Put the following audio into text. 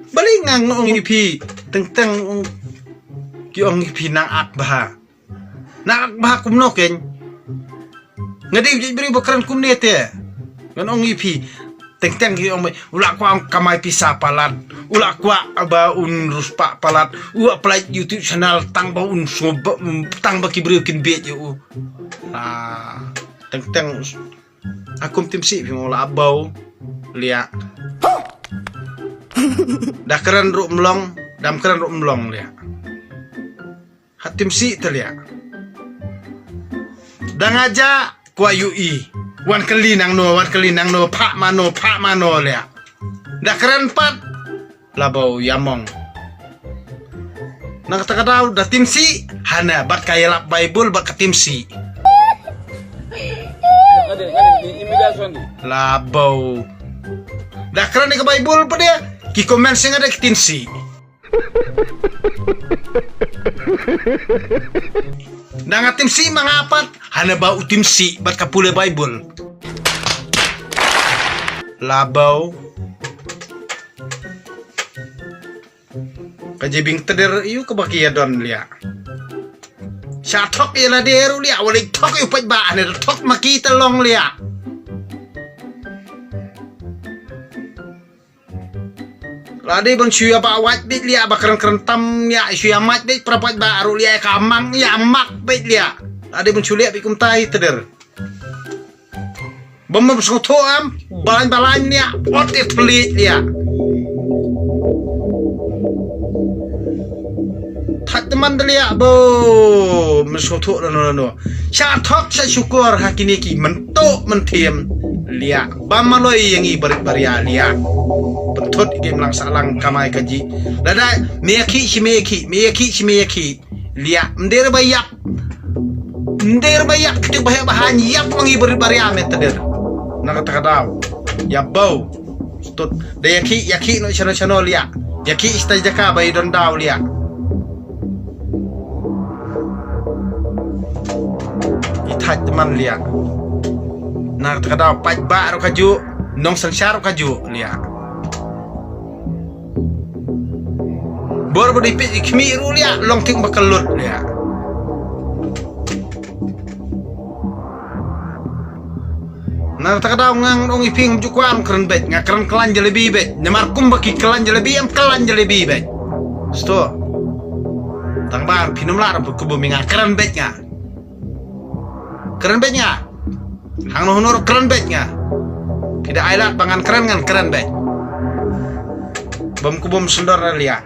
Balik ngang ong ipi teng ki ong ipi nang akbah. Nang akbah kumnoken. Ngadi beri bakran kumnete. Ngan ong ipi teng ki ong ula kwa kamay pisa palat. Ula kwa aba un ruspa palat. Ua play YouTube channel tang ba un tang ba ki beri kin bet yo. Ah teng akum tim si mola abau lia. Dah keren ruk melong, dam keren ruk melong lia. Hatim si telia. Dang aja kwa UI. Wan kali nang no, pak mano lia. Dah keren pat labau yamong. Nang kata kau dah tim si hana bat kaya lap Bible bat tim si. Labau. Dah keren ke Bible pa dia. Ki komen sing ada ke tim si. Dah ngatim si mangapat hana bau tim si bat kapule Bible. Labau. Kajibing teder iu kebakia don lia. Syatok ialah deru lia. Walik tok iu pat ba ane tok maki telong lia. Lade bang syuya ba awat bit lia bakaran kerentam ya syuya mat bit prapat ba aru lia kamang ya mak bit lia. Lade bang syuya bikum tai teder. Bamba besoto am balan lia pot it pelit lia. Teman delia bo mesotok no. Syatok saya syukur hakini ki mentok mentiem lia. Bamaloi yang i baria lia. Pentut game lang salang kamai kaji. Lada meyaki lia. Mder bayak ketik bahan yak wangi baria metader. Nakata kadau. Ya bau. Stut dayaki no chano lia. Yaki istajaka bai don daw lia. Itat teman lia. Nak terkadang pat ba ro kaju, nong sansar kaju lia. Bor bodi pit kemiru lia, long ting bakalut lia. Nak terkadang ngang ong iping jukuan keren bet, ngakeren kelan jelebi bet. Nyamar kum baki kelan jelebi am kelan jelebi bet. Sto. Tang bar pinum lar kubumi ngakeren bet nga. Keren betnya. Hang honor keren betnya. Tidak ailat pangan keren bet. Bom kubum sendor lia.